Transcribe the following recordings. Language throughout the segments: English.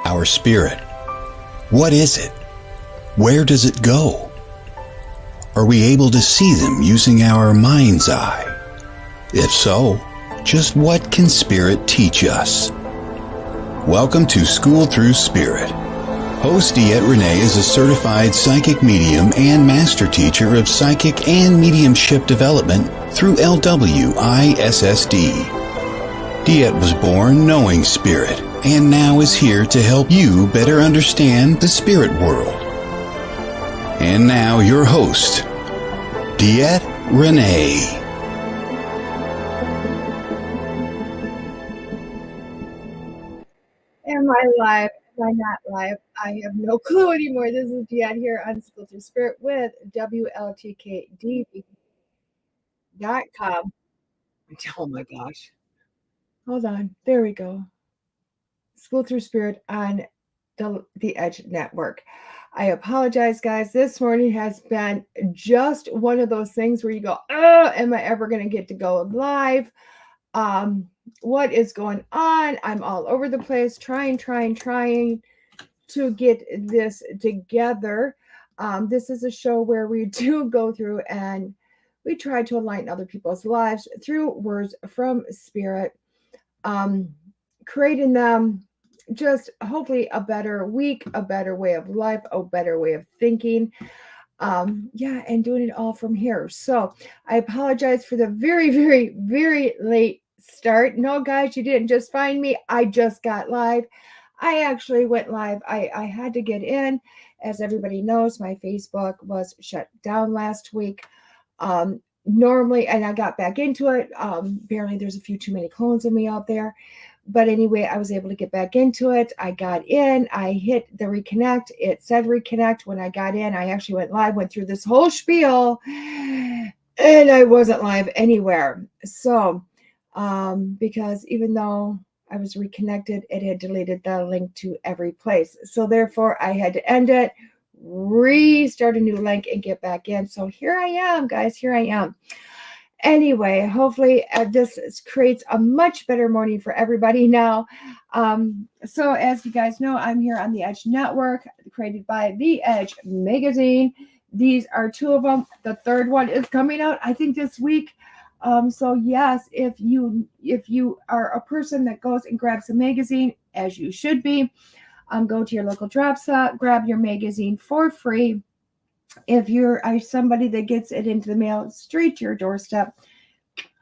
our spirit. What is it? Where does it go? Are we able to see them using our mind's eye? If so, just what can spirit teach us? Welcome to School Through Spirit. Host DeEtte Renee is a certified psychic medium and master teacher of psychic and mediumship development through LWISSD. DeEtte was born knowing spirit and now is here to help you better understand the spirit world. And now your host, DeEtte Renee. Am I live? Am I not live? I have no clue anymore. This is DeEtte here on School Through Spirit with WLTKDB.com. Oh my gosh. Hold on. There we go. School Through Spirit on the Edge Network. I apologize, guys. This morning has been just one of those things where you go, oh, am I ever going to get to go live? What is going on? I'm all over the place, trying to get this together. This is a show where we do go through and we try to enlighten other people's lives through words from spirit, creating them just hopefully a better week, a better way of life, a better way of thinking. And doing it all from here. So I apologize for the very, very, very late start. No, guys, you didn't just find me. I just got live. I actually went live. I had to get in. As everybody knows, my Facebook was shut down last week. Normally, and I got back into it. Apparently, there's a few too many clones of me out there. But anyway, I was able to get back into it. I got in. I hit the reconnect. It said reconnect when I got in. I actually went live, went through this whole spiel, and I wasn't live anywhere. So, because even though I was reconnected, it had deleted the link to every place. So therefore, I had to end it, restart a new link, and get back in. So here I am, guys. Here I am. Anyway, hopefully this creates a much better morning for everybody now. So as you guys know, I'm here on the Edge Network, created by The Edge Magazine. These are two of them. The third one is coming out, I think, this week. So yes, if you are a person that goes and grabs a magazine, as you should be, go to your local drop stop, grab your magazine for free. If you're somebody that gets it into the mail straight to your doorstep,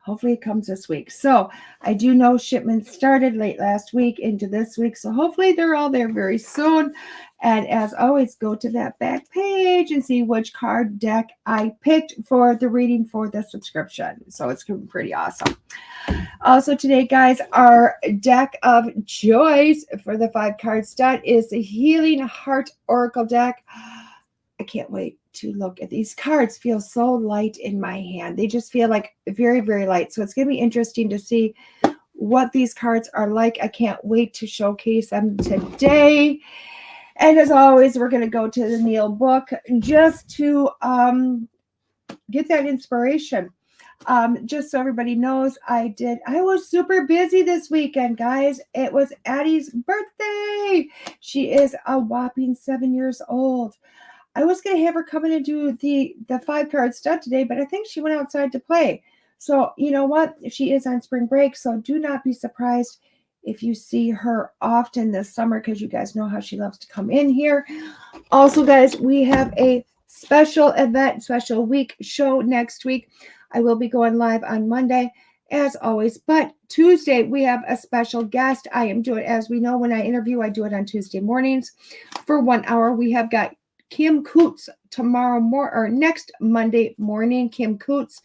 hopefully it comes this week. So I do know shipments started late last week into this week. So hopefully they're all there very soon. And as always, go to that back page and see which card deck I picked for the reading for the subscription. So it's pretty awesome. Also today, guys, our deck of choice for the 5 card stud is the Healing Heart Oracle deck. I can't wait to look at these cards. Feel so light in my hand. They just feel like very, very light. So it's going to be interesting to see what these cards are like. I can't wait to showcase them today. And as always, we're going to go to the Neil book just to get that inspiration. Just so everybody knows, I was super busy this weekend, guys. It was Addie's birthday. She is a whopping 7 years old. I was going to have her come in and do the 5 card stud today, but I think she went outside to play. So you know what? She is on spring break, so do not be surprised if you see her often this summer, because you guys know how she loves to come in here. Also, guys, we have a special event, special week show next week. I will be going live on Monday, as always, but Tuesday we have a special guest. I am doing, as we know, when I interview, I do it on Tuesday mornings for 1 hour. We have got Kim Coots next Monday morning. Kim Coots.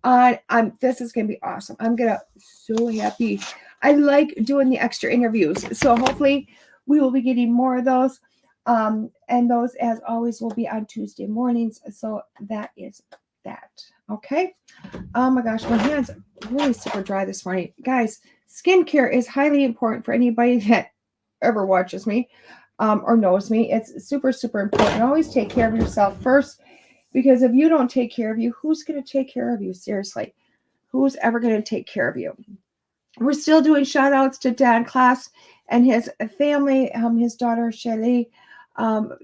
This is going to be awesome. I'm so happy. I like doing the extra interviews. So hopefully we will be getting more of those. And those, as always, will be on Tuesday mornings. So that is that. Okay. Oh my gosh, my hands are really super dry this morning. Guys, skincare is highly important for anybody that ever watches me. Or knows me. It's super, super important. Always take care of yourself first, because if you don't take care of you, who's going to take care of you? Seriously, who's ever going to take care of you? We're still doing shout outs to Dan Class and his family. His daughter, Shaylee,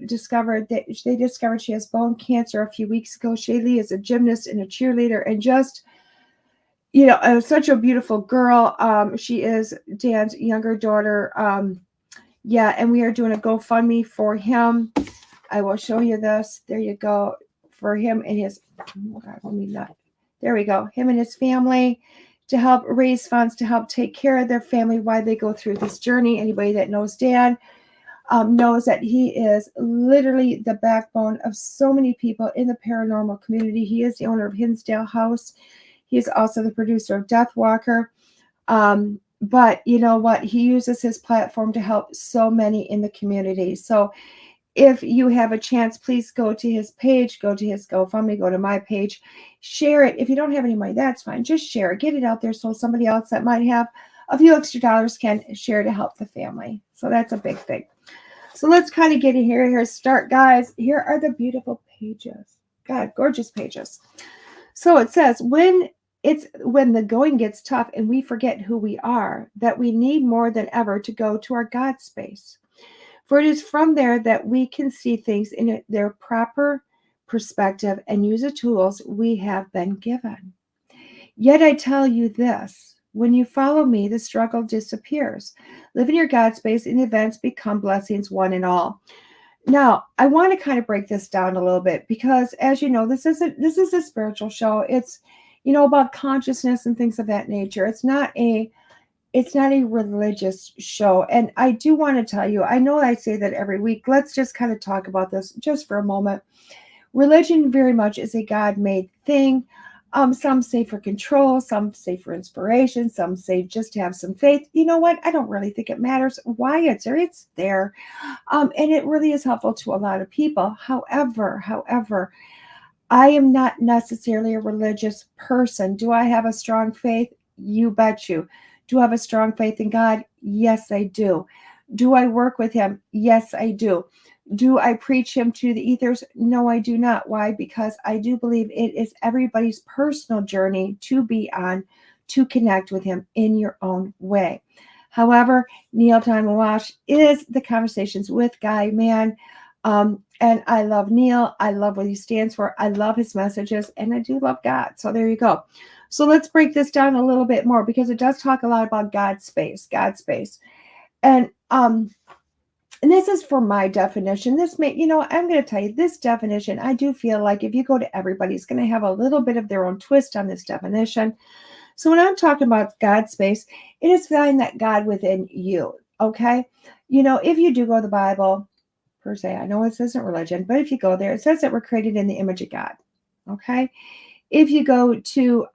discovered that they discovered she has bone cancer a few weeks ago. Shaylee is a gymnast and a cheerleader and just, such a beautiful girl. She is Dan's younger daughter. Yeah, and we are doing a GoFundMe for him. I will show you this. There you go. For him and his, oh God, let me not. There we go. Him and his family to help raise funds to help take care of their family while they go through this journey. Anybody that knows Dan knows that he is literally the backbone of so many people in the paranormal community. He is the owner of Hinsdale House. He is also the producer of Death Walker. But you know what? He uses his platform to help so many in the community. So if you have a chance, please go to his page, go to his GoFundMe, go to my page, share it. If you don't have any money, that's fine. Just share it. Get it out there so somebody else that might have a few extra dollars can share to help the family. So that's a big thing. So let's kind of get in here. Here's start, guys. Here are the beautiful pages. God, gorgeous pages. So it says, when the going gets tough and we forget who we are, that we need more than ever to go to our God space. For it is from there that we can see things in their proper perspective and use the tools we have been given. Yet I tell you this, when you follow me, the struggle disappears. Live in your God space and events become blessings one and all. Now, I want to kind of break this down a little bit because, as you know, this is a spiritual show. It's, about consciousness and things of that nature. It's not a religious show. And I do want to tell you, I know I say that every week. Let's just kind of talk about this just for a moment. Religion very much is a God-made thing. Some say for control, some say for inspiration, some say just to have some faith. You know what? I don't really think it matters why it's there. It's there. And it really is helpful to a lot of people. However, I am not necessarily a religious person. Do I have a strong faith? You bet you. Do I have a strong faith in God? Yes, I do. Do I work with him? Yes, I do. Do I preach him to the ethers? No, I do not. Why? Because I do believe it is everybody's personal journey to be on, to connect with him in your own way. However, Neil Diamond Walsh is the Conversations with Guy man. And I love Neil. I love what he stands for. I love his messages, and I do love God. So there you go. So let's break this down a little bit more because it does talk a lot about God space. And this is for my definition. This may, I'm going to tell you this definition. I do feel like if you go to everybody, it's going to have a little bit of their own twist on this definition. So when I'm talking about God space, it is finding that God within you. Okay. If you do go to the Bible per se, I know this isn't religion, but if you go there, it says that we're created in the image of God. Okay. If you go to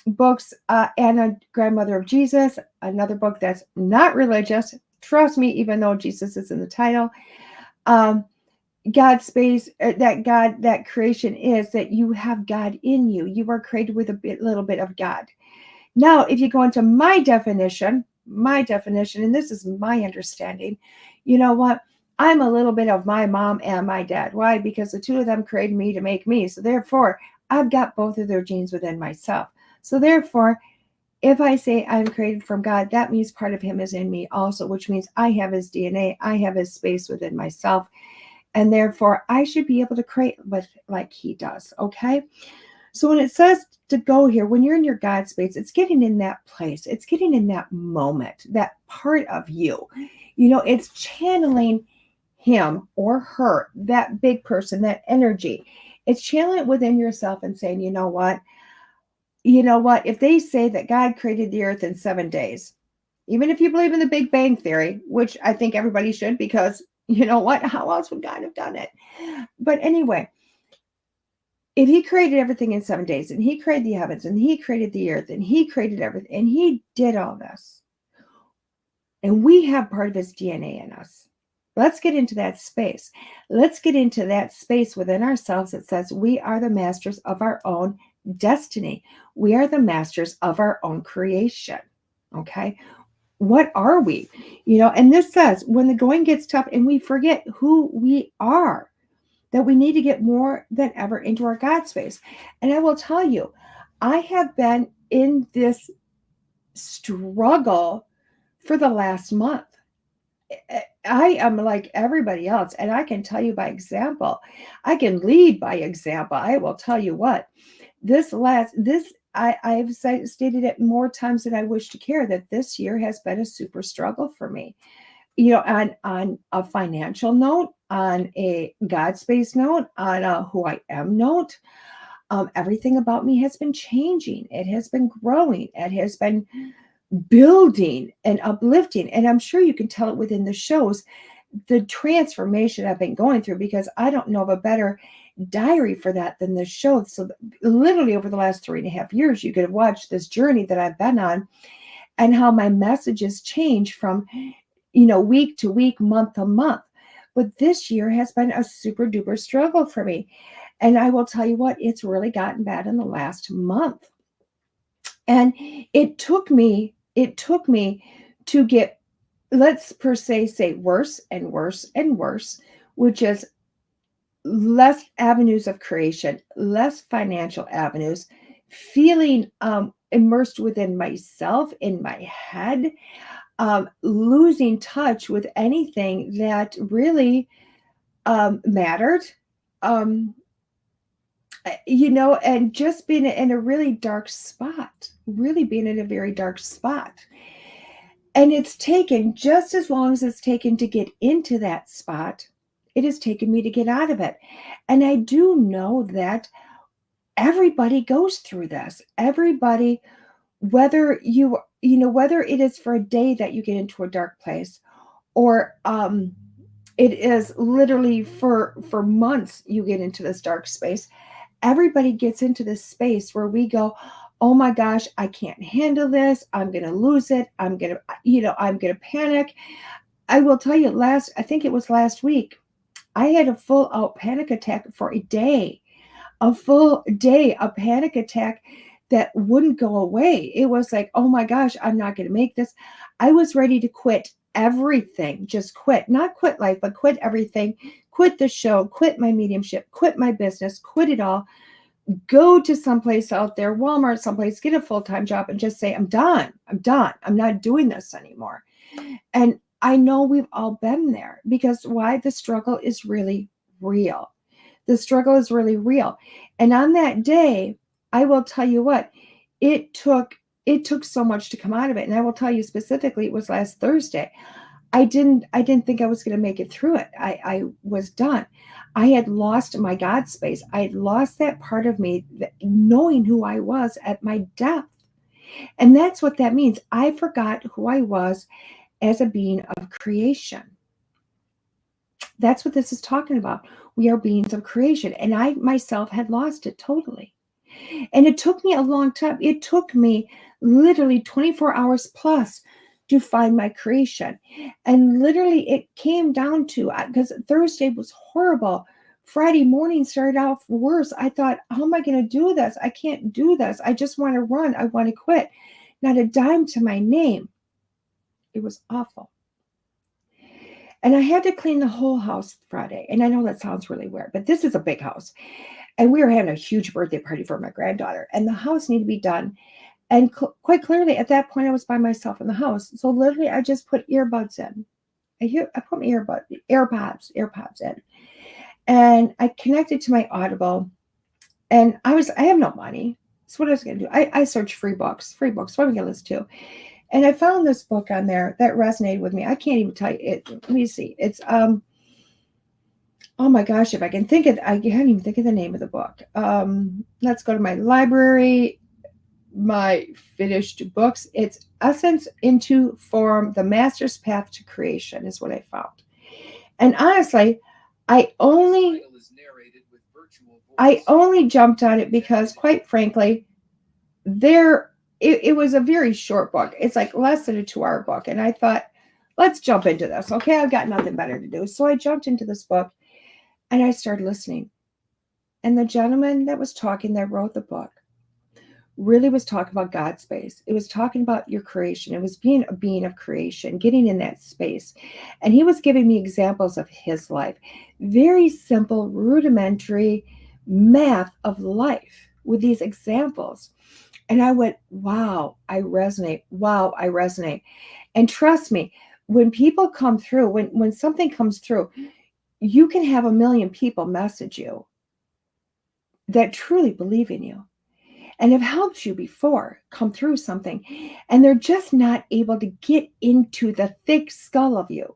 books, Anna, Grandmother of Jesus, another book that's not religious, trust me, even though Jesus is in the title, God space, that creation is that you have God in you. You are created with little bit of God. Now, if you go into my definition, and this is my understanding, you know what? I'm a little bit of my mom and my dad. Why? Because the two of them created me to make me. So therefore, I've got both of their genes within myself. So therefore, if I say I'm created from God, that means part of him is in me also, which means I have his DNA, I have his space within myself. And therefore, I should be able to create like he does, okay? So when it says to go here, when you're in your God space, it's getting in that place. It's getting in that moment, that part of you. It's channeling him or her, that big person, that energy. It's channeling it within yourself and saying, you know what? If they say that God created the earth in 7 days, even if you believe in the Big Bang Theory, which I think everybody should, because you know what? How else would God have done it? But anyway, if he created everything in 7 days and he created the heavens and he created the earth and he created everything and he did all this, and we have part of his DNA in us. Let's get into that space. Let's get into that space within ourselves that says we are the masters of our own destiny. We are the masters of our own creation. Okay. What are we? And this says when the going gets tough and we forget who we are, that we need to get more than ever into our God space. And I will tell you, I have been in this struggle for the last month. I am like everybody else, and I can tell you by example. I can lead by example. I will tell you what, I've stated it more times than I wish to care, that this year has been a super struggle for me. On a financial note, on a God space note, on a who I am note. Everything about me has been changing. It has been growing. It has been building and uplifting. And I'm sure you can tell it within the shows, the transformation I've been going through, because I don't know of a better diary for that than this show. So literally over the last 3.5 years, you could have watched this journey that I've been on, and how my messages change from, week to week, month to month. But this year has been a super duper struggle for me. And I will tell you what, it's really gotten bad in the last month. And it took me to get, let's per se say, worse and worse and worse, which is less avenues of creation, less financial avenues, feeling immersed within myself, in my head, losing touch with anything that really mattered. Um, and just being in a really dark spot, really being in a very dark spot. And it's taken just as long as it's taken to get into that spot, it has taken me to get out of it. And I do know that everybody goes through this. Everybody, whether whether it is for a day that you get into a dark place, or it is literally for months you get into this dark space. Everybody gets into this space where we go, oh my gosh, I can't handle this. I'm going to lose it. I'm going to panic. I will tell you, I think it was last week, I had a full out panic attack for a full day, a panic attack that wouldn't go away. It was like, oh my gosh, I'm not going to make this. I was ready to quit everything, just quit, not quit life, but quit everything, quit the show, quit my mediumship, quit my business, quit it all, go to someplace out there, Walmart, someplace, get a full-time job and just say, I'm done. I'm not doing this anymore. And I know we've all been there, because why? The struggle is really real. The struggle is really real. And on that day, I will tell you what, it took so much to come out of it. And I will tell you specifically, it was last Thursday. I didn't think I was going to make it through it. I was done. I had lost my God space. I had lost that part of me, knowing who I was at my depth. And that's what that means. I forgot who I was as a being of creation. That's what this is talking about. We are beings of creation. And I myself had lost it totally. And it took me a long time. It took me literally 24 hours plus to find my creation. And literally it came down to, because Thursday was horrible. Friday morning started off worse. I thought, how am I going to do this? I can't do this. I just want to run. I want to quit. Not a dime to my name. It was awful. And I had to clean the whole house Friday. And I know that sounds really weird, but this is a big house. And we were having a huge birthday party for my granddaughter. And the house needed to be done. And quite clearly, at that point, I was by myself in the house. So literally, I just put earbuds in. I put my AirPods in. And I connected to my Audible. And I have no money. So what I was going to do, I searched free books. What am I going to listen to? And I found this book on there that resonated with me. I can't even tell you it. Let me see. It's, oh my gosh, if I can think of, I can't even think of the name of the book. Let's go to my library, my finished books. It's Essence into Form, The Master's Path to Creation is what I found. And honestly, I only jumped on it because, quite frankly, it was a very short book. It's like less than a 2-hour book. And I thought, let's jump into this. Okay, I've got nothing better to do. So I jumped into this book and I started listening. And the gentleman that was talking, that wrote the book, really was talking about God space. It was talking about your creation. It was being a being of creation, getting in that space. And he was giving me examples of his life. Very simple, rudimentary math of life with these examples And I went, wow, I resonate. Wow, I resonate. And trust me, when people come through, when something comes through, you can have a million people message you that truly believe in you and have helped you before come through something. And they're just not able to get into the thick skull of you,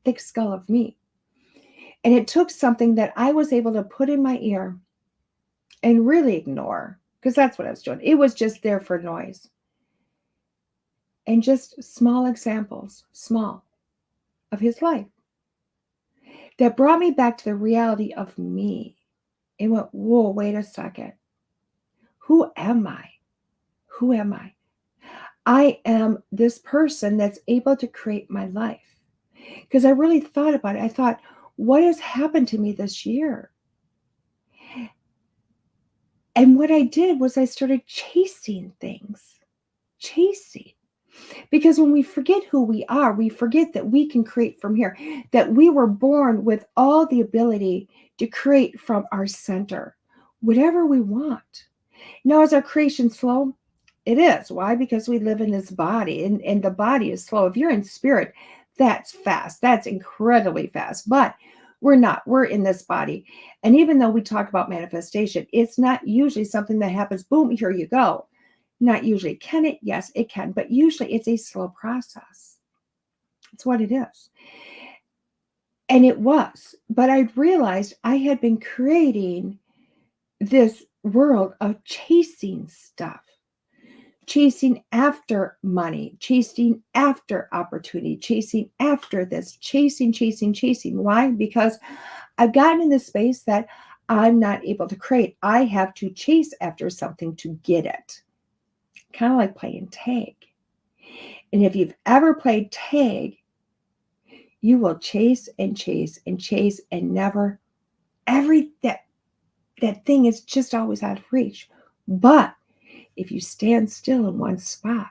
thick skull of me. And it took something that I was able to put in my ear and really ignore, because that's what I was doing. It was just there for noise. And just small examples, small, of his life that brought me back to the reality of me. And went, whoa, wait a second. Who am I? Who am I? I am this person that's able to create my life. Because I really thought about it. I thought, what has happened to me this year? And what I did was I started chasing things. Chasing. Because when we forget who we are, we forget that we can create from here, that we were born with all the ability to create from our center, whatever we want. Now, is our creation slow? It is. Why? Because we live in this body, and the body is slow. If you're in spirit, that's fast. That's incredibly fast. But we're not. We're in this body. And even though we talk about manifestation, it's not usually something that happens, boom, here you go. Not usually. Can it? Yes, it can. But usually it's a slow process. It's what it is. And it was. But I realized I had been creating this world of chasing stuff, chasing after money, chasing after opportunity, chasing after this, chasing. Why? Because I've gotten in this space that I'm not able to create. I have to chase after something to get it. Kind of like playing tag. And if you've ever played tag, you will chase and never, that thing is just always out of reach. But if you stand still in one spot,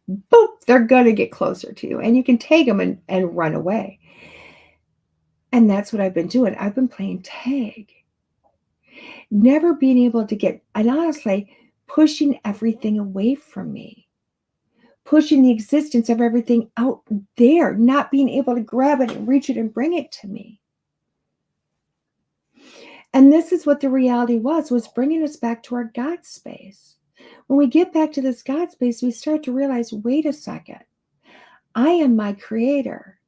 boop, they're going to get closer to you and you can take them and run away. And that's what I've been doing. I've been playing tag, never being able to get, and honestly, pushing everything away from me, pushing the existence of everything out there, not being able to grab it and reach it and bring it to me. And this is what the reality was bringing us back to our God space. When we get back to this God space, we start to realize, wait a second, I am my creator.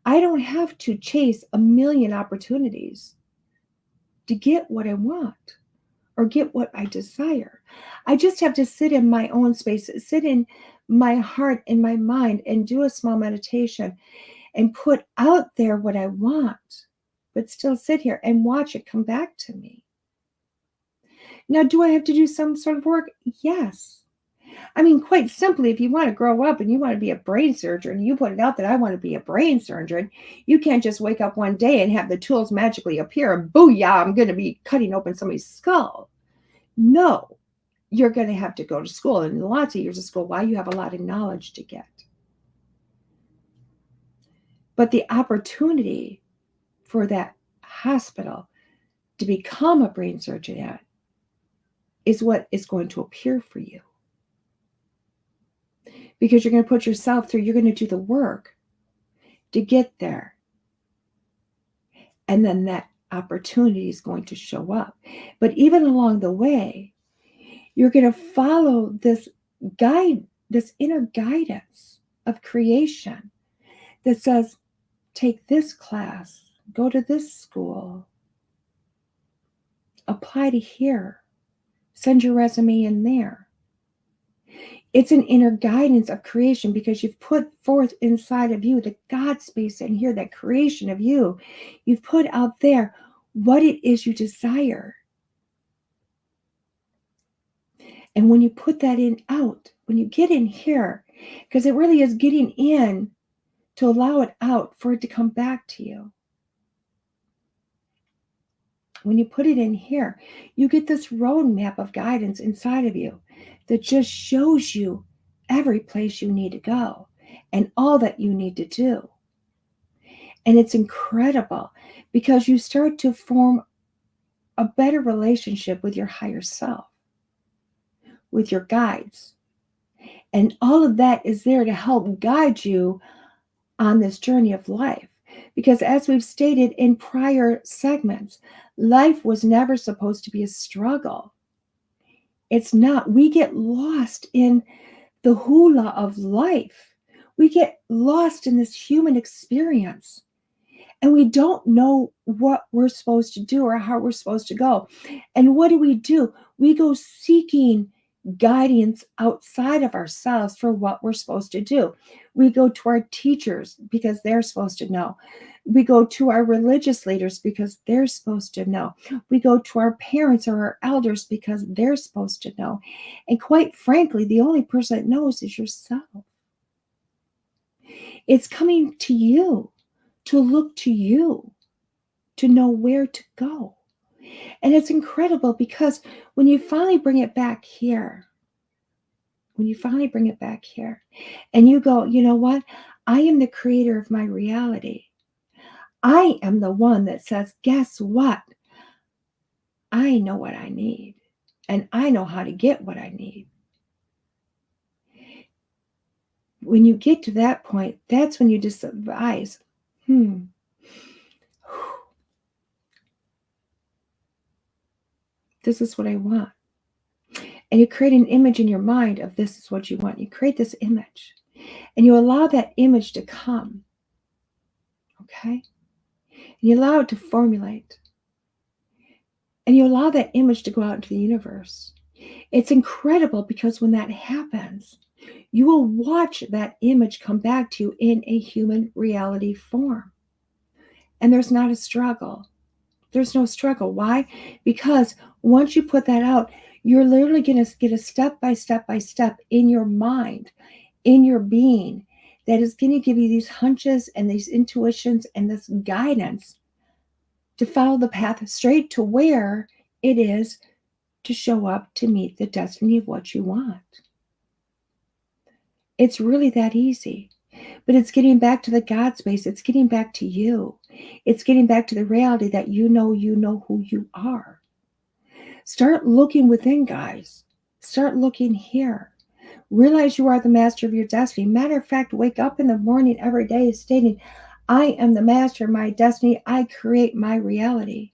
I don't have to chase a million opportunities to get what I want or get what I desire. I just have to sit in my own space, sit in my heart, in my mind, and do a small meditation and put out there what I want, but still sit here and watch it come back to me. Now, do I have to do some sort of work? Yes. I mean, quite simply, if you want to grow up and you want to be a brain surgeon, you put it out that I want to be a brain surgeon. You can't just wake up one day and have the tools magically appear and booyah, I'm going to be cutting open somebody's skull. No, you're going to have to go to school, and lots of years of school. Why? You have a lot of knowledge to get. But the opportunity for that hospital to become a brain surgeon at is what is going to appear for you. Because you're going to put yourself through, you're going to do the work to get there. And then that opportunity is going to show up. But even along the way, you're going to follow this guide, this inner guidance of creation that says, take this class, go to this school, apply to here, send your resume in there. It's an inner guidance of creation because you've put forth inside of you the God space in here, that creation of you. You've put out there what it is you desire. And when you put that in out, when you get in here, because it really is getting in to allow it out for it to come back to you. When you put it in here, you get this roadmap of guidance inside of you that just shows you every place you need to go and all that you need to do. And it's incredible because you start to form a better relationship with your higher self. with your guides. And all of that is there to help guide you on this journey of life. Because as we've stated in prior segments, life was never supposed to be a struggle. It's not. We get lost in the hula of life. We get lost in this human experience. And we don't know what we're supposed to do or how we're supposed to go. And what do? We go seeking guidance outside of ourselves for what we're supposed to do. We go to our teachers because they're supposed to know. We go to our religious leaders because they're supposed to know. We go to our parents or our elders because they're supposed to know. And quite frankly, the only person that knows is yourself. It's coming to you, to look to you, to know where to go. And it's incredible because when you finally bring it back here, and you go, you know what? I am the creator of my reality. I am the one that says, guess what? I know what I need, and I know how to get what I need. When you get to that point, that's when you just advise, this is what I want. And you create an image in your mind of this is what you want. You create this image and you allow that image to come. Okay? And you allow it to formulate. And you allow that image to go out into the universe. It's incredible because when that happens, you will watch that image come back to you in a human reality form. And there's not a struggle. There's no struggle. Why? Because once you put that out, you're literally going to get a step by step in your mind, in your being, that is going to give you these hunches and these intuitions and this guidance to follow the path straight to where it is to show up to meet the destiny of what you want. It's really that easy. But it's getting back to the God space. It's getting back to you. It's getting back to the reality that you know who you are. Start looking within, guys. Start looking here. Realize you are the master of your destiny. Matter of fact, wake up in the morning every day stating, I am the master of my destiny. I create my reality.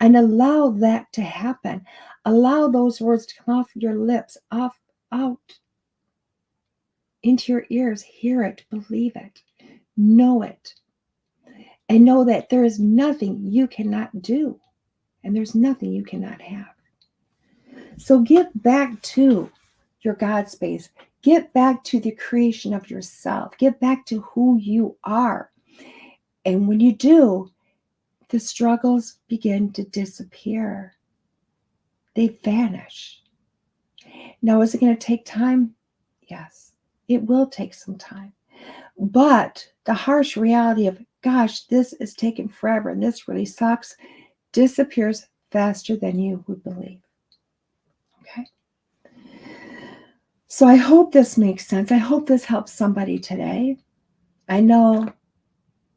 And allow that to happen. Allow those words to come off your lips, out into your ears. Hear it, believe it, know it. And know that there is nothing you cannot do. And there's nothing you cannot have. So get back to your God space. Get back to the creation of yourself. Get back to who you are. And when you do, the struggles begin to disappear. They vanish. Now, is it going to take time? Yes, it will take some time. But the harsh reality of, gosh, this is taking forever and this really sucks, disappears faster than you would believe. Okay? So I hope this makes sense. I hope this helps somebody today. I know,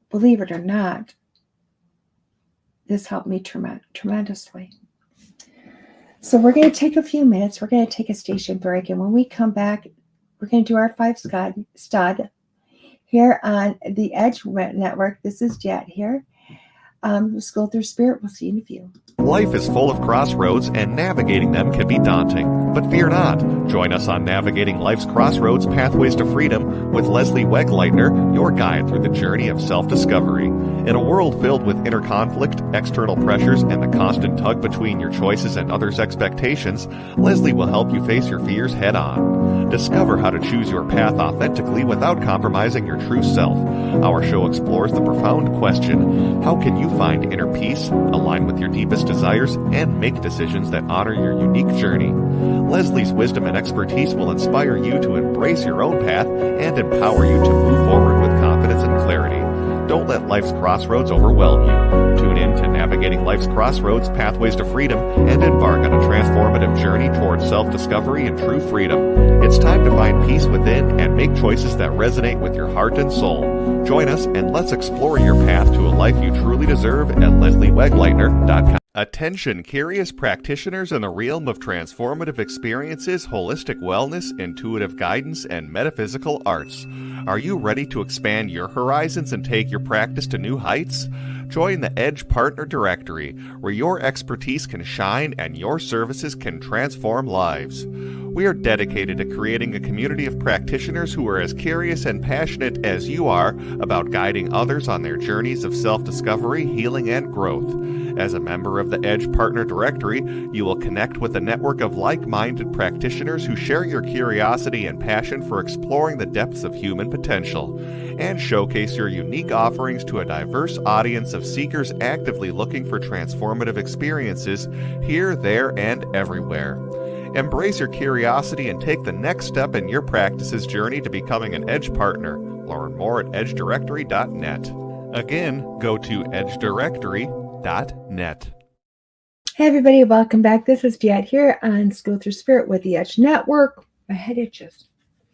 believe it or not, this helped me tremendously. So we're going to take a few minutes. We're going to take a station break. And when we come back, we're going to do our 5 stud here on the Edge Network. This is DeEtte here. Let's go through spirit. We'll see you in a few. Life is full of crossroads, and navigating them can be daunting. But fear not. Join us on Navigating Life's Crossroads Pathways to Freedom with Leslie Wegleitner, your guide through the journey of self-discovery. In a world filled with inner conflict, external pressures, and the constant tug between your choices and others' expectations, Leslie will help you face your fears head-on. Discover how to choose your path authentically without compromising your true self. Our show explores the profound question, how can you find inner peace, align with your deepest desires, and make decisions that honor your unique journey? Leslie's wisdom and expertise will inspire you to embrace your own path and empower you to move forward with confidence and clarity. Don't let life's crossroads overwhelm you. Tune in to Navigating Life's Crossroads Pathways to Freedom and embark on a transformative journey towards self-discovery and true freedom. It's time to find peace within and make choices that resonate with your heart and soul. Join us and let's explore your path to a life you truly deserve at lesliewegleitner.com. Attention, curious practitioners in the realm of transformative experiences, holistic wellness, intuitive guidance, and metaphysical arts. Are you ready to expand your horizons and take your practice to new heights? Join the Edge Partner Directory, where your expertise can shine and your services can transform lives. We are dedicated to creating a community of practitioners who are as curious and passionate as you are about guiding others on their journeys of self-discovery, healing, and growth. As a member of the Edge Partner Directory, you will connect with a network of like-minded practitioners who share your curiosity and passion for exploring the depths of human potential, and showcase your unique offerings to a diverse audience of seekers actively looking for transformative experiences here, there, and everywhere. Embrace your curiosity and take the next step in your practice's journey to becoming an Edge Partner. Learn more at edgedirectory.net. Again, go to edgedirectory.net. Hey everybody, welcome back. This is DeEtte here on School Through Spirit with the Edge Network. My head itches.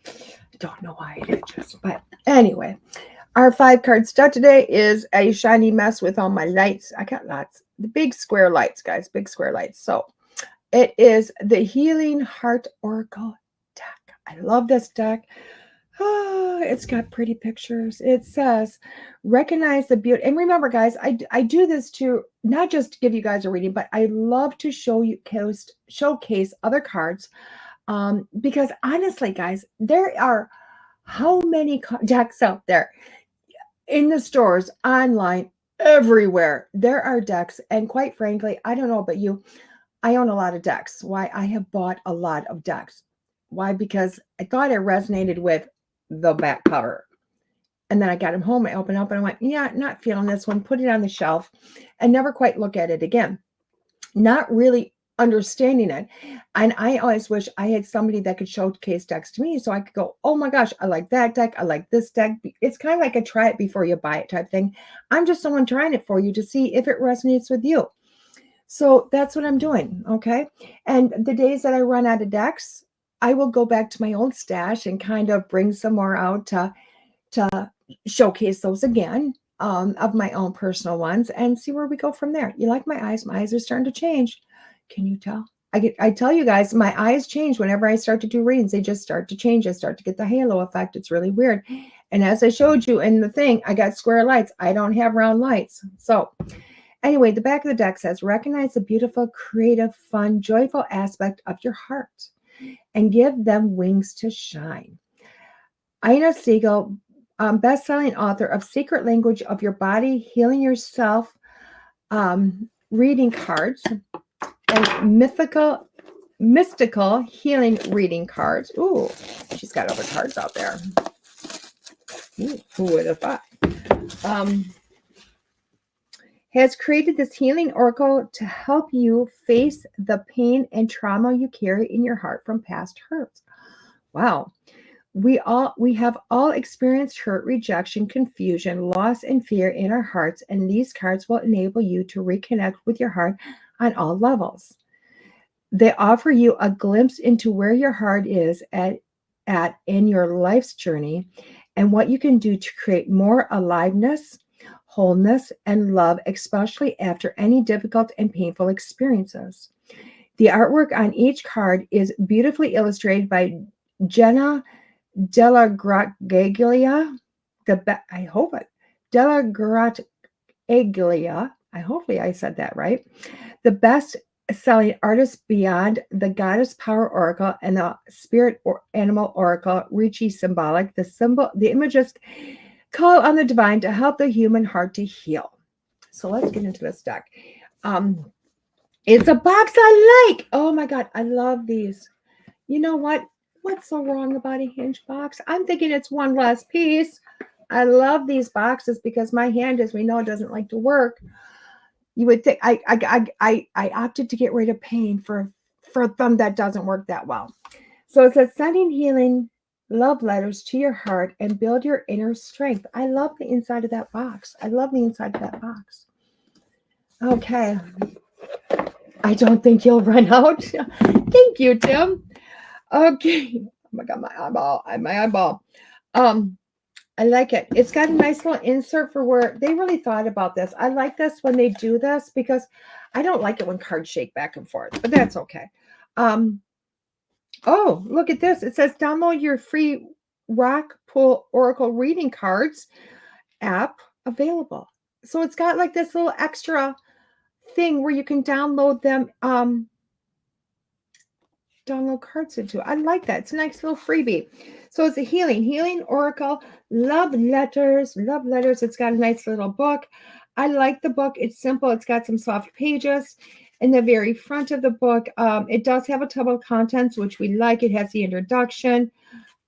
I don't know why it itches, but anyway, our 5-card stud today is a shiny mess with all my lights. I got lots, the big square lights, guys, big square lights. So it is the Healing Heart Oracle deck. I love this deck. Oh, it's got pretty pictures. It says, recognize the beauty. And remember, guys, I do this to not just to give you guys a reading, but I love to showcase other cards. Because honestly, guys, there are how many decks out there in the stores, online, everywhere. There are decks. And quite frankly, I don't know about you, I own a lot of decks. Why? I have bought a lot of decks. Why? Because I thought it resonated with the back cover. And then I got them home, I opened up and I went, yeah, not feeling this one, put it on the shelf and never quite look at it again. Not really understanding it. And I always wish I had somebody that could showcase decks to me so I could go, oh my gosh, I like that deck. I like this deck. It's kind of like a try it before you buy it type thing. I'm just someone trying it for you to see if it resonates with you. So that's what I'm doing. Okay. And the days that I run out of decks, I will go back to my old stash and kind of bring some more out to showcase those again, of my own personal ones and see where we go from there. You like my eyes? My eyes are starting to change. Can you tell? I tell you guys, my eyes change whenever I start to do readings. They just start to change. I start to get the halo effect. It's really weird. And as I showed you in the thing, I got square lights. I don't have round lights. So anyway, the back of the deck says, recognize the beautiful, creative, fun, joyful aspect of your heart and give them wings to shine. Ina Siegel, best-selling author of Secret Language of Your Body, Healing Yourself, reading cards, and mystical healing reading cards. Ooh, she's got other cards out there. Ooh, who would have thought? Has created this healing oracle to help you face the pain and trauma you carry in your heart from past hurts. Wow. We have all experienced hurt, rejection, confusion, loss, and fear in our hearts, and these cards will enable you to reconnect with your heart on all levels. They offer you a glimpse into where your heart is at in your life's journey and what you can do to create more aliveness, wholeness, and love, especially after any difficult and painful experiences. The artwork on each card is beautifully illustrated by Jenna Della Grataglia. Hopefully I said that right. The best-selling artist beyond the Goddess Power Oracle and the Spirit or Animal Oracle, Ricci Symbolic. The images call on the divine to help the human heart to heal. So let's get into this deck. It's a box I like. Oh my God, I love these. You know what? What's so wrong about a hinge box? I'm thinking it's one less piece. I love these boxes because my hand, as we know, doesn't like to work. You would think I opted to get rid of pain for a thumb that doesn't work that well. So it says sending healing love letters to your heart and build your inner strength. I love the inside of that box. I love the inside of that box. Okay. I don't think you'll run out. Thank you, Tim. Okay. Oh my God, my eyeball. I like it. It's got a nice little insert for where they really thought about this. I like this when they do this because I don't like it when cards shake back and forth, but that's okay. Oh, look at this. It says download your free Rock Pool Oracle reading cards app available. So it's got like this little extra thing where you can download them, download cards into. I like that. It's a nice little freebie. So it's a healing oracle, love letters. It's got a nice little book. I like the book. It's simple. It's got some soft pages. In the very front of the book, it does have a table of contents, which we like. It has the introduction.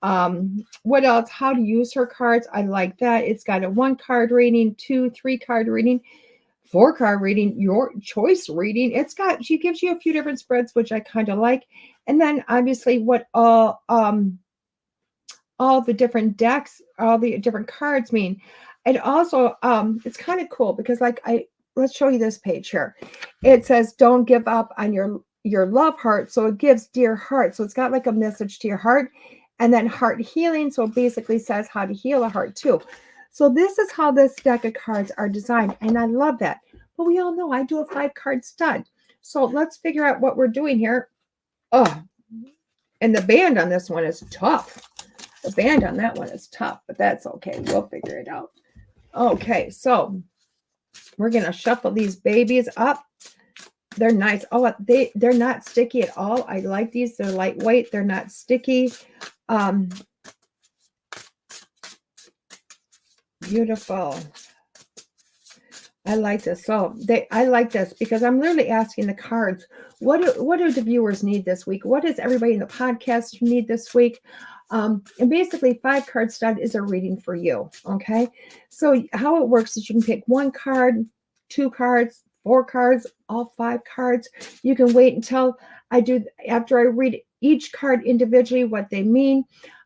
What else? How to use her cards. I like that. It's got a 1 card reading, 2, 3 card reading, 4 card reading, your choice reading. She gives you a few different spreads, which I kind of like. And then obviously what all the different decks, all the different cards mean. And also, it's kind of cool because let's show you this page here. It says, don't give up on your love heart. So it gives dear heart. So it's got like a message to your heart, and then heart healing. So it basically says how to heal a heart too. So this is how this deck of cards are designed. And I love that. But we all know I do a 5-card stud. So let's figure out what we're doing here. Oh, and the band on this one is tough. The band on that one is tough, but that's okay. We'll figure it out. Okay, so we're going to shuffle these babies up. They're nice. Oh, they're not sticky at all. I like these. They're lightweight. They're not sticky. Beautiful. I like this. So I like this because I'm literally asking the cards, what do the viewers need this week? What does everybody in the podcast need this week? And basically 5-card stud is a reading for you. Okay. So how it works is you can pick 1 card, 2 cards, 4 cards, all 5 cards. You can wait until after I read each card individually, what they mean.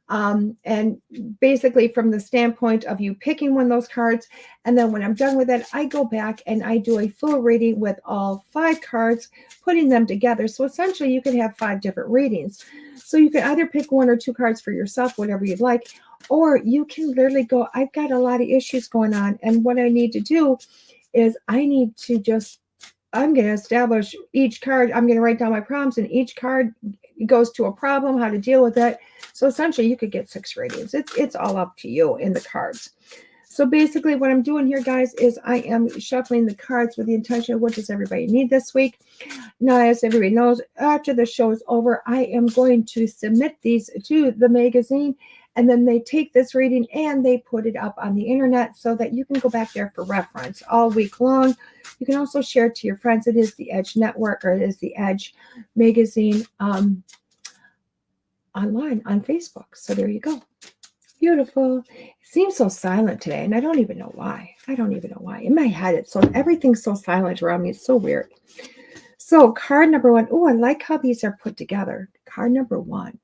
And basically from the standpoint of you picking one of those cards. And then when I'm done with it, I go back and I do a full reading with all 5 cards, putting them together. So essentially you can have 5 different readings. So you can either pick 1 or 2 cards for yourself, whatever you'd like, or you can literally go, I've got a lot of issues going on. And what I need to do is I'm going to establish each card. I'm going to write down my problems, and each card goes to a problem, how to deal with it. So essentially you could get 6 readings. It's all up to you in the cards. So basically what I'm doing here, guys, is I am shuffling the cards with the intention of what does everybody need this week. Now, as everybody knows, after the show is over, I am going to submit these to the magazine, and then they take this reading and they put it up on the internet so that you can go back there for reference all week long. You can also share it to your friends. It is the Edge Network, or it is the Edge magazine online on Facebook. So there you go. Beautiful. It seems so silent today, and I don't even know why. In my head, everything's so silent around me. It's so weird. So card number 1. Oh, I like how these are put together. Card number 1.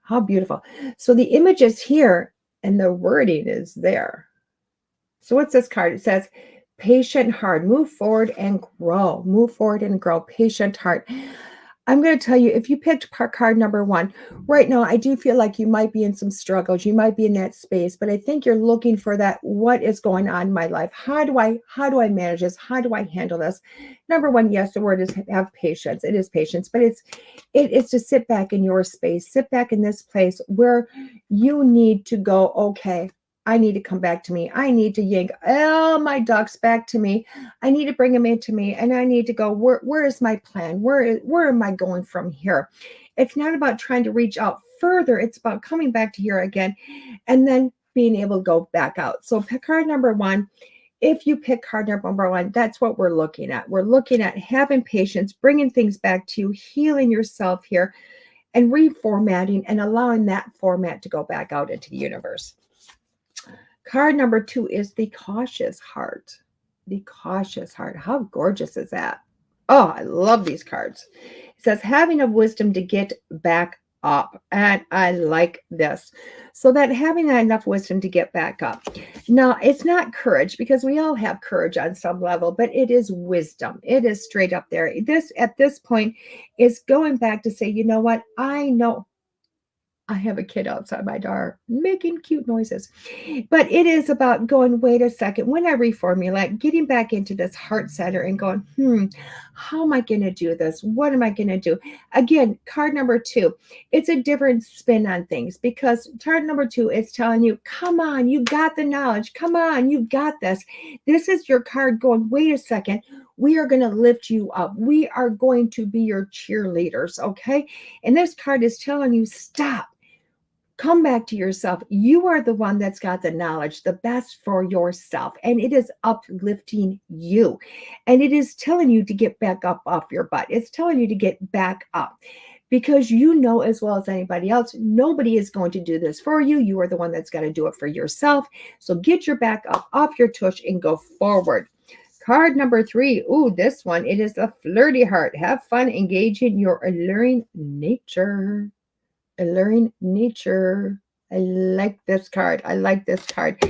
How beautiful. So the image is here and the wording is there. So what's this card? It says, patient heart, move forward and grow. Move forward and grow. Patient heart. I'm going to tell you, if you picked card number 1, right now, I do feel like you might be in some struggles. You might be in that space, but I think you're looking for that. What is going on in my life? How do I manage this? How do I handle this? Number 1, yes, the word is have patience. It is patience, but it's to sit back in your space, sit back in this place where you need to go, okay, I need to come back to me. I need to yank all my ducks back to me. I need to bring them into me, and I need to go, where is my plan? Where am I going from here? It's not about trying to reach out further. It's about coming back to here again and then being able to go back out. So pick card number 1. If you pick card number 1, that's what we're looking at. We're looking at having patience, bringing things back to you, healing yourself here, and reformatting and allowing that format to go back out into the universe. Card number 2 is the cautious heart. The cautious heart. How gorgeous is that? Oh, I love these cards. It says having a wisdom to get back up. And I like this. So that having enough wisdom to get back up. Now, it's not courage, because we all have courage on some level, but it is wisdom. It is straight up there. This, at this point, is going back to say, you know what? I know I have a kid outside my door making cute noises. But it is about going, wait a second, when I reformulate, getting back into this heart center and going, how am I going to do this? What am I going to do? Again, card number 2, it's a different spin on things, because card number 2 is telling you, come on, you got the knowledge. Come on, you got this. This is your card going, wait a second. We are going to lift you up. We are going to be your cheerleaders, okay? And this card is telling you, stop. Come back to yourself. You are the one that's got the knowledge, the best for yourself. And it is uplifting you. And it is telling you to get back up off your butt. It's telling you to get back up, because you know as well as anybody else, nobody is going to do this for you. You are the one that's got to do it for yourself. So get your back up off your tush and go forward. Card number 3. Ooh, this one. It is the flirty heart. Have fun engaging your alluring nature. Alluring nature. I like this card. I like this card.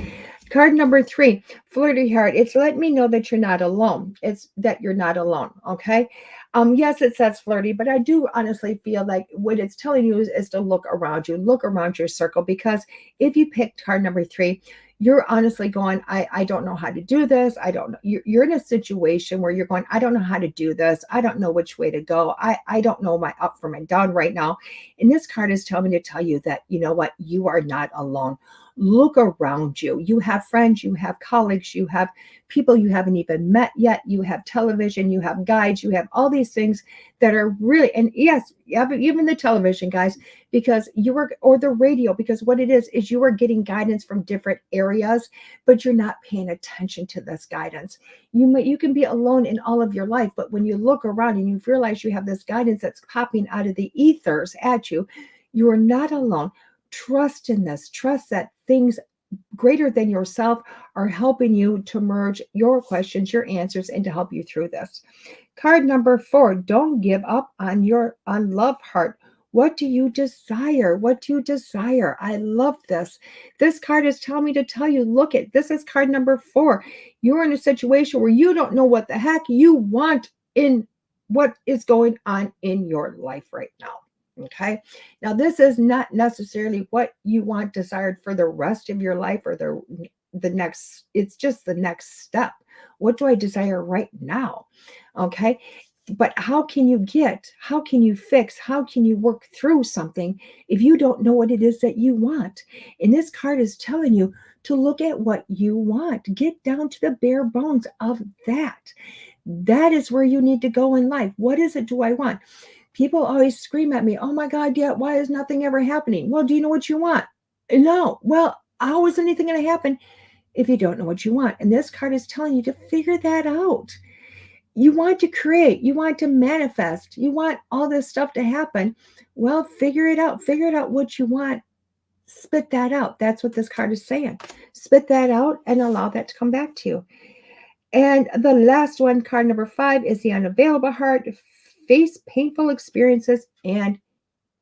Card number 3, flirty heart. It's letting me know that you're not alone. It's that you're not alone. Okay. Yes, it says flirty, but I do honestly feel like what it's telling you is to look around you, look around your circle, because if you picked card number 3, you're honestly going, I don't know how to do this. I don't know. You're in a situation where you're going, I don't know how to do this. I don't know which way to go. I don't know my up from my down right now. And this card is telling me to tell you that, you know what, you are not alone. Look around you. You have friends, you have colleagues, you have people you haven't even met yet. You have television, you have guides, you have all these things that are really, and yes, even the television guys, because you are, or the radio, because what it is you are getting guidance from different areas, but you're not paying attention to this guidance. You can be alone in all of your life, but when you look around and you realize you have this guidance that's popping out of the ethers at you, you are not alone. Trust in this. Trust that things greater than yourself are helping you to merge your questions, your answers, and to help you through this. Card number 4, don't give up on your unloved heart. What do you desire? What do you desire? I love this. This card is telling me to tell you, look at this is card number 4. You're in a situation where you don't know what the heck you want in what is going on in your life right now. Okay. Now, this is not necessarily what you want desired for the rest of your life or the next, it's just the next step. What do I desire right now? Okay. But how can you fix, how can you work through something if you don't know what it is that you want? And this card is telling you to look at what you want, get down to the bare bones of that. That is where you need to go in life. What is it do I want? People always scream at me, oh my God, DeEtte, why is nothing ever happening? Well, do you know what you want? No. Well, how is anything going to happen if you don't know what you want? And this card is telling you to figure that out. You want to create, you want to manifest, you want all this stuff to happen. Well, figure it out. Figure out what you want. Spit that out. That's what this card is saying. Spit that out and allow that to come back to you. And the last one, card number 5, is the unavailable heart. Face painful experiences and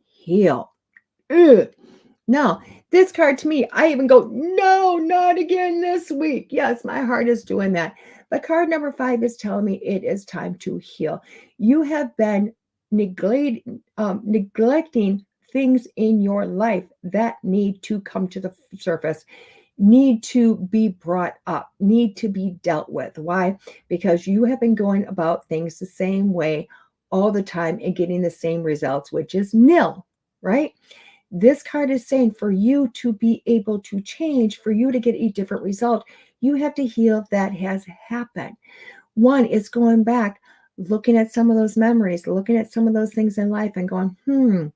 heal. Ugh. Now, this card to me, I even go, no, not again this week. Yes, my heart is doing that. But card number 5 is telling me it is time to heal. You have been neglecting things in your life that need to come to the surface, need to be brought up, need to be dealt with. Why? Because you have been going about things the same way all the time and getting the same results, which is nil, right? This card is saying for you to be able to change, for you to get a different result, you have to heal that has happened. One is going back, looking at some of those memories, looking at some of those things in life and going,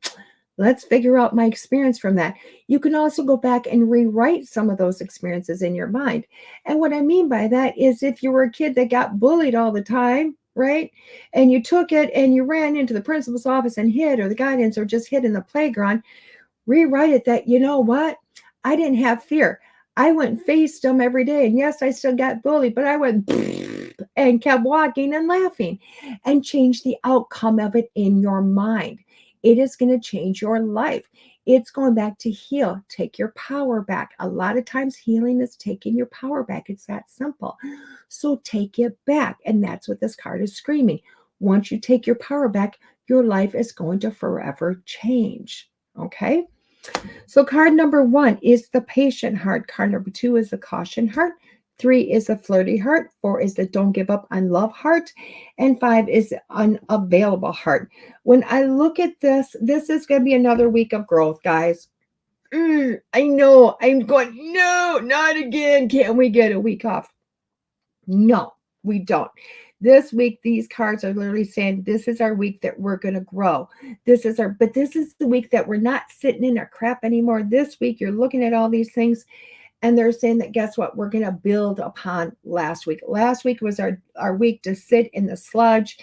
let's figure out my experience from that. You can also go back and rewrite some of those experiences in your mind. And what I mean by that is if you were a kid that got bullied all the time, right? And you took it and you ran into the principal's office and hid, or the guidance, or just hid in the playground, rewrite it that, you know what? I didn't have fear. I went and faced them every day. And yes, I still got bullied, but I went and kept walking and laughing and changed the outcome of it in your mind. It is going to change your life. It's going back to heal. Take your power back. A lot of times healing is taking your power back. It's that simple. So take it back. And that's what this card is screaming. Once you take your power back, your life is going to forever change. Okay? So card number 1 is the patient heart. Card number 2 is the caution heart. 3 is the flirty heart. 4 is the don't give up on love heart. And 5 is the unavailable heart. When I look at this, this is going to be another week of growth, guys. I know. I'm going, no, not again. Can't we get a week off? No, we don't. This week, these cards are literally saying, this is our week that we're going to grow. This is the week that we're not sitting in our crap anymore. This week, you're looking at all these things and they're saying that, guess what? We're going to build upon last week. Last week was our week to sit in the sludge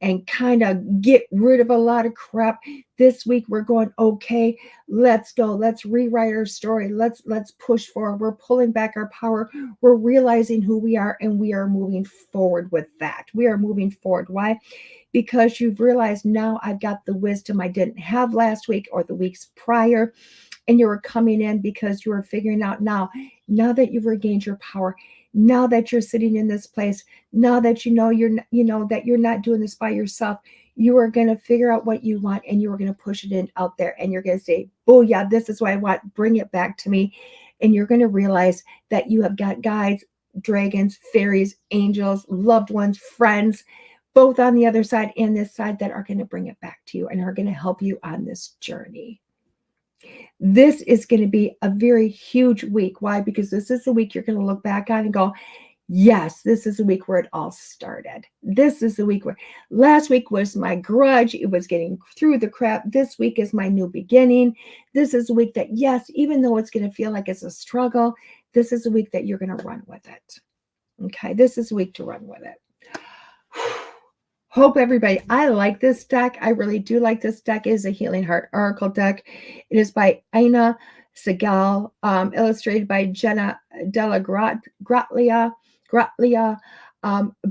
and kind of get rid of a lot of crap. This week we're going, okay, let's go. Let's rewrite our story. Let's push forward. We're pulling back our power. We're realizing who we are, and we are moving forward with that. We are moving forward. Why? Because you've realized, now I've got the wisdom I didn't have last week or the weeks prior. And you were coming in because you were figuring out now that you've regained your power, now that you're sitting in this place, now that that you're not doing this by yourself, you are going to figure out what you want, and you are going to push it in out there, and you're going to say, oh yeah, this is what I want. Bring it back to me. And you're going to realize that you have got guides, dragons, fairies, angels, loved ones, friends, both on the other side and this side, that are going to bring it back to you and are going to help you on this journey. This is going to be a very huge week. Why? Because this is the week you're going to look back on and go, yes, this is the week where it all started. This is the week where last week was my grudge. It was getting through the crap. This week is my new beginning. This is a week that, yes, even though it's going to feel like it's a struggle, this is a week that you're going to run with it. Okay, this is a week to run with it. Hope everybody, I like this deck. I really do like this deck. It is a Healing Heart Oracle deck. It is by Aina Segal, illustrated by Jenna Della Gratlia,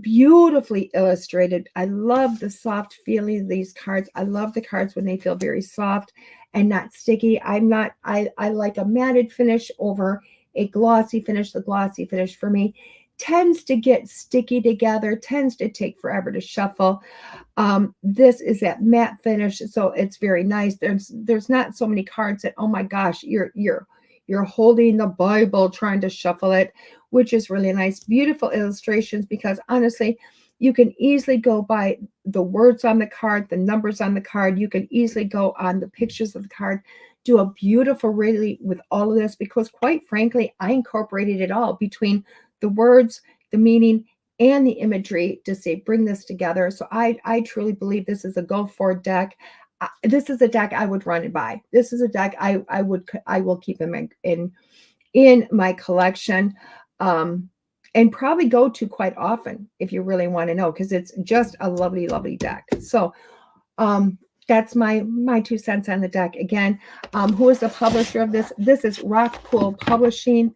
beautifully illustrated. I love the soft feeling of these cards. I love the cards when they feel very soft and not sticky. I like a matted finish over a glossy finish. The glossy finish for me tends to get sticky together, tends to take forever to shuffle. This is that matte finish, so it's very nice. There's not so many cards that, oh my gosh, you're holding the Bible trying to shuffle it, which is really nice. Beautiful illustrations, because honestly, you can easily go by the words on the card, the numbers on the card. You can easily go on the pictures of the card, do a beautiful really with all of this, because quite frankly, I incorporated it all between the words, the meaning, and the imagery to say, bring this together. So I truly believe this is a go forward deck. This is a deck I would run and buy. This is a deck I will keep in my collection, and probably go to quite often if you really want to know, because it's just a lovely, lovely deck. So that's my 2 cents on the deck. Again, who is the publisher of this? This is Rockpool Publishing.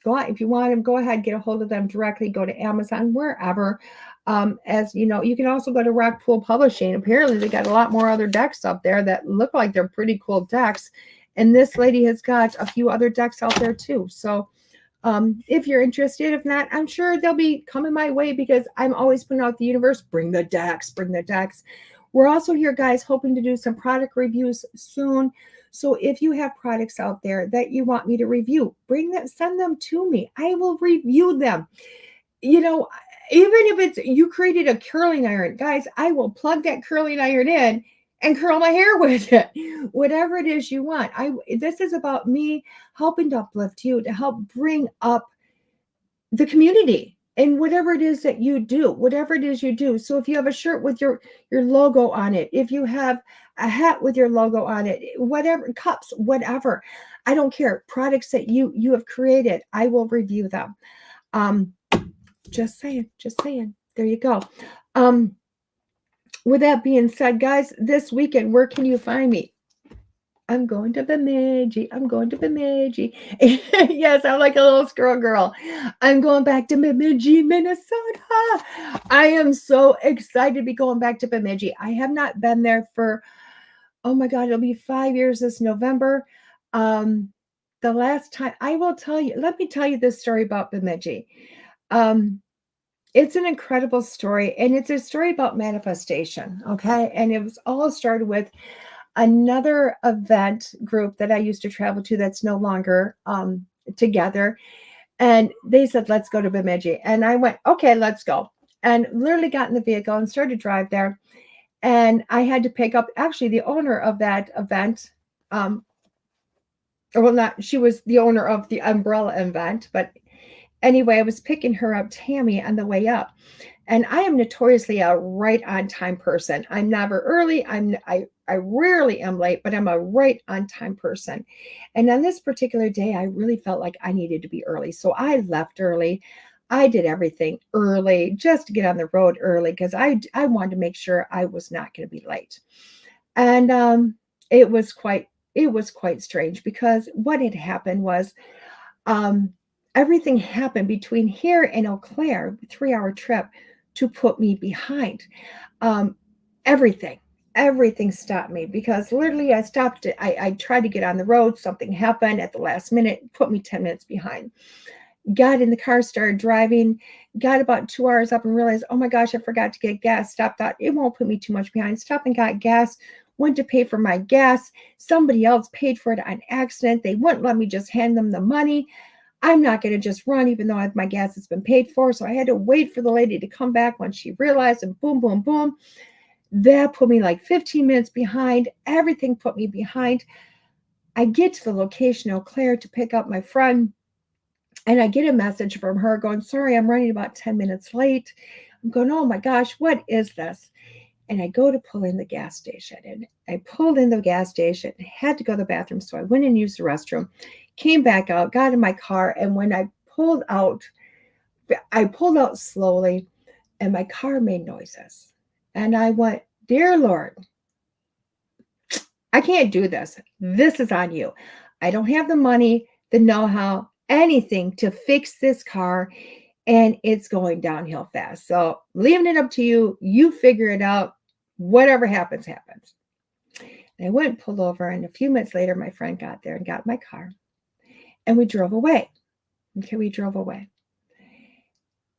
Go out if you want them. Go ahead, get a hold of them directly. Go to Amazon, wherever. As you know, you can also go to Rockpool Publishing. Apparently, they got a lot more other decks up there that look like they're pretty cool decks. And this lady has got a few other decks out there too. So if you're interested, if not, I'm sure they'll be coming my way, because I'm always putting out the universe. Bring the decks, bring the decks. We're also here, guys, hoping to do some product reviews soon. So if you have products out there that you want me to review, send them to me. I will review them. You know, even if it's you created a curling iron, guys, I will plug that curling iron in and curl my hair with it. Whatever it is you want. This is about me helping to uplift you, to help bring up the community. And whatever it is that you do, So if you have a shirt with your logo on it, if you have a hat with your logo on it, whatever, cups, whatever, I don't care. Products that you have created, I will review them. Just saying. There you go. With that being said, guys, this weekend, where can you find me? I'm going to Bemidji. Yes, I'm like a little squirrel girl. I'm going back to Bemidji, Minnesota. I am so excited to be going back to Bemidji. I have not been there for, oh my God, it'll be 5 years this November. The last time, I will tell you, let me tell you this story about Bemidji. It's an incredible story, and it's a story about manifestation, okay? And it was all started with, another event group that I used to travel to that's no longer together. And they said, let's go to Bemidji. And I went, okay, let's go. And literally got in the vehicle and started to drive there. And I had to pick up actually the owner of that event. Or well, not, she was the owner of the umbrella event. But anyway, I was picking her up, Tammy, on the way up. And I am notoriously a right on time person. I'm never early. I rarely am late, but I'm a right on time person. And on this particular day, I really felt like I needed to be early. So I left early. I did everything early just to get on the road early because I wanted to make sure I was not going to be late. And it was quite strange because what had happened was everything happened between here and Eau Claire, 3-hour trip, to put me behind. Everything stopped me because literally I stopped. I tried to get on the road. Something happened at the last minute, put me 10 minutes behind. Got in the car, started driving, got about 2 hours up and realized, oh my gosh, I forgot to get gas. Stopped, thought it won't put me too much behind. Stopped and got gas, went to pay for my gas. Somebody else paid for it on accident. They wouldn't let me just hand them the money. I'm not going to just run even though my gas has been paid for. So I had to wait for the lady to come back when she realized, and boom, boom, boom. That put me like 15 minutes behind. Everything put me behind. I get to the location, Eau Claire, to pick up my friend. And I get a message from her going, sorry, I'm running about 10 minutes late. I'm going, oh my gosh, what is this? And I go to pull in the gas station. And I pulled in the gas station, had to go to the bathroom. So I went and used the restroom, came back out, got in my car. And when I pulled out slowly and my car made noises. And I went, dear Lord, I can't do this. This is on you. I don't have the money, the know-how, anything to fix this car. And it's going downhill fast. So leaving it up to you. You figure it out. Whatever happens, happens. And I went and pulled over. And a few minutes later, my friend got there and got my car. And we drove away. Okay, we drove away.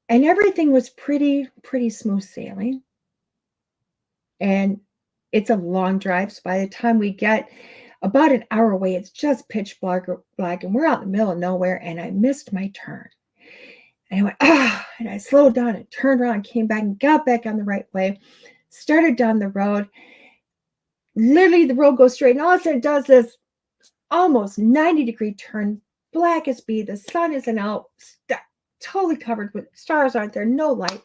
And everything was pretty smooth sailing. And it's a long drive. So by the time we get about an hour away, it's just pitch black. And we're out in the middle of nowhere. And I missed my turn. And I went, and I slowed down and turned around, came back and got back on the right way, started down the road. Literally, the road goes straight. And all of a sudden, it does this almost 90-degree turn, black as bead. The sun isn't out, totally covered with stars aren't there, no light.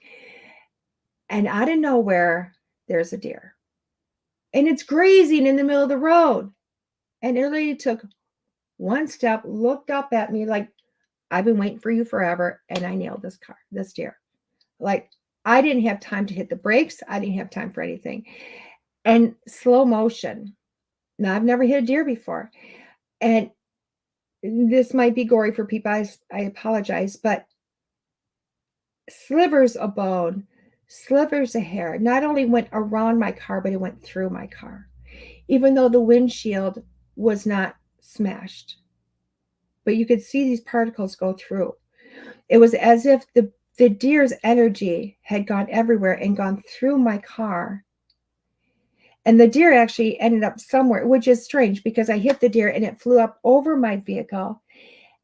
And out of nowhere, there's a deer. And it's grazing in the middle of the road. And it literally took one step, looked up at me like, I've been waiting for you forever. And I nailed this deer. Like, I didn't have time to hit the brakes. I didn't have time for anything. And slow motion. Now, I've never hit a deer before. And this might be gory for people. I apologize. But slivers of bone, slivers of hair, not only went around my car, but it went through my car. Even though the windshield was not smashed. But you could see these particles go through. It was as if the deer's energy had gone everywhere and gone through my car. And the deer actually ended up somewhere, which is strange because I hit the deer and it flew up over my vehicle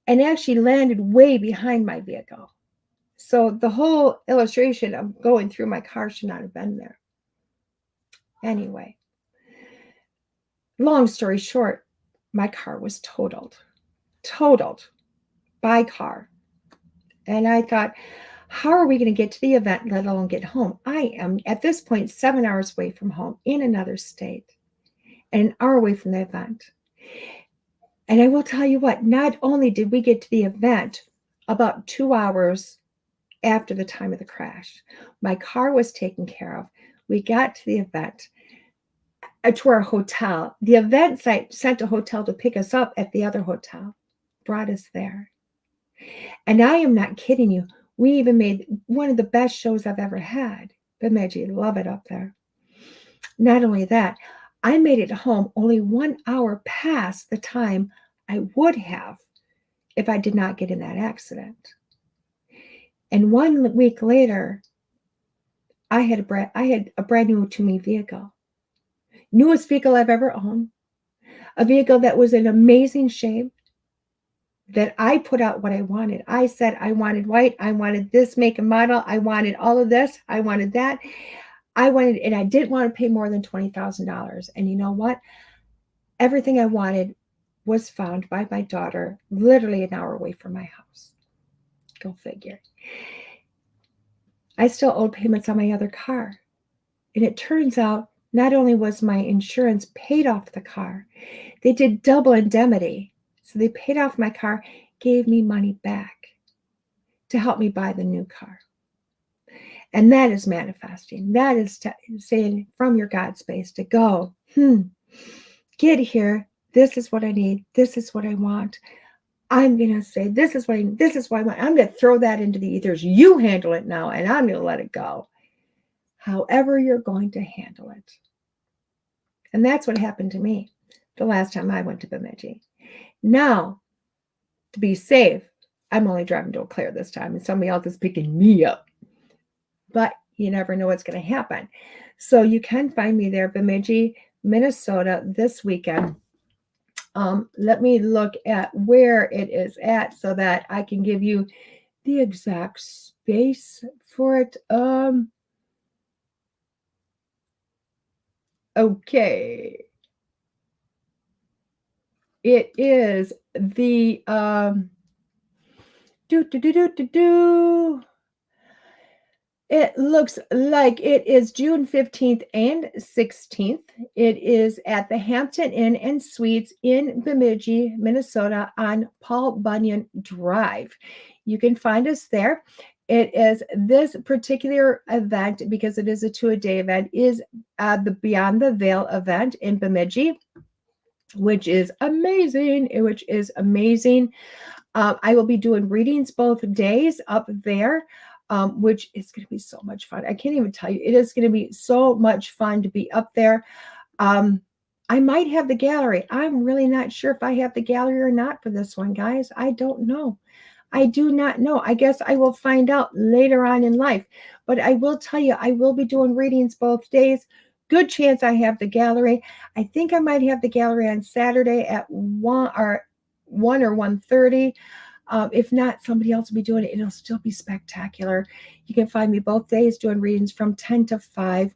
and actually landed way behind my vehicle. So the whole illustration of going through my car should not have been there. Anyway, long story short, my car was totaled by car. And I thought, how are we going to get to the event, let alone get home? I am at this point 7 hours away from home in another state and an hour away from the event. And I will tell you what, not only did we get to the event about 2 hours after the time of the crash, my car was taken care of. We got to the event, to our hotel. The event site sent a hotel to pick us up at the other hotel, brought us there. And I am not kidding you. We even made one of the best shows I've ever had. Bemidji, love it up there. Not only that, I made it home only 1 hour past the time I would have if I did not get in that accident. And 1 week later, I had a brand new to me vehicle. newest vehicle I've ever owned, a vehicle that was in amazing shape, that I put out what I wanted. I said I wanted white, I wanted this make and model, I wanted all of this, I wanted that. And I didn't want to pay more than $20,000. And you know what? Everything I wanted was found by my daughter, literally an hour away from my house. Go figure. I still owed payments on my other car. And it turns out not only was my insurance paid off the car, they did double indemnity. So they paid off my car, gave me money back to help me buy the new car. And that is manifesting. That is saying from your God space to go, get here. This is what I need. This is what I want. I'm going to say, this is what I need. This is what I want. I'm going to throw that into the ethers. You handle it now, and I'm going to let it go. However you're going to handle it. And that's what happened to me the last time I went to Bemidji. Now, to be safe, I'm only driving to Eau Claire this time, and somebody else is picking me up. But you never know what's going to happen. So you can find me there, Bemidji, Minnesota, this weekend. Let me look at where it is at so that I can give you the exact space for it. Okay. It is the It looks like it is June 15th and 16th. It is at the Hampton Inn and Suites in Bemidji, Minnesota on Paul Bunyan Drive. You can find us there. It is this particular event, because it is a 2-a-day event, is the Beyond the Veil event in Bemidji, which is amazing. I will be doing readings both days up there. Which is going to be so much fun. I can't even tell you. It is going to be so much fun to be up there. I might have the gallery. I'm really not sure if I have the gallery or not for this one, guys. I don't know. I do not know. I guess I will find out later on in life. But I will tell you, I will be doing readings both days. Good chance I have the gallery. I think I might have the gallery on Saturday at 1 or 1:30. If not, somebody else will be doing it. It'll still be spectacular. You can find me both days doing readings from 10 to 5.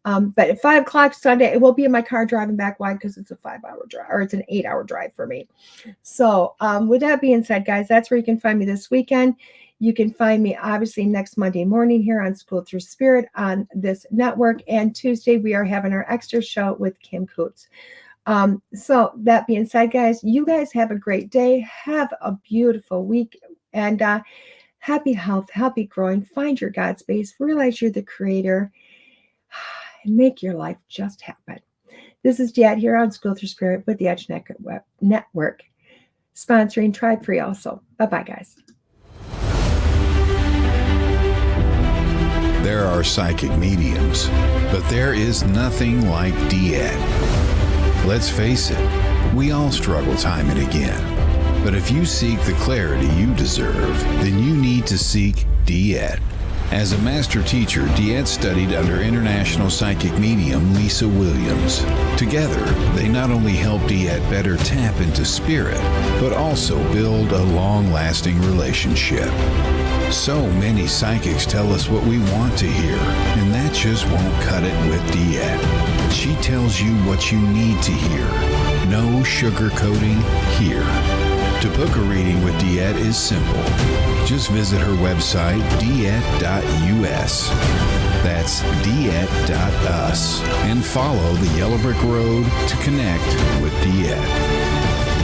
But at 5 o'clock Sunday, it will be in my car driving back. Why? Because it's a 5-hour drive, or it's an 8-hour drive for me. So with that being said, guys, that's where you can find me this weekend. You can find me obviously next Monday morning here on School Through Spirit on this network. And Tuesday, we are having our extra show with Kim Coots. So that being said, guys, you guys have a great day. Have a beautiful week, and happy health, happy growing. Find your God space. Realize you're the creator, and make your life just happen. This is DeEtte here on School Through Spirit with the Edge Network, sponsoring Tribe Free also. Bye-bye, guys. There are psychic mediums, but there is nothing like DeEtte. Let's face it, we all struggle time and again. But if you seek the clarity you deserve, then you need to seek DeEtte. As a master teacher, DeEtte studied under international psychic medium Lisa Williams. Together, they not only help DeEtte better tap into spirit, but also build a long-lasting relationship. So many psychics tell us what we want to hear, and that just won't cut it with DeEtte. She tells you what you need to hear. No sugarcoating here. To book a reading with DeEtte is simple. Just visit her website, DeEtte.us. That's DeEtte.us. And follow the Yellow Brick Road to connect with DeEtte.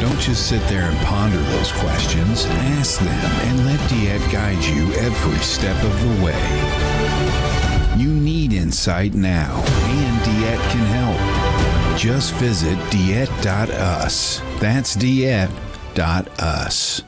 Don't just sit there and ponder those questions. Ask them and let DeEtte guide you every step of the way. You need insight now, and DeEtte can help. Just visit DeEtte.us. That's DeEtte.us.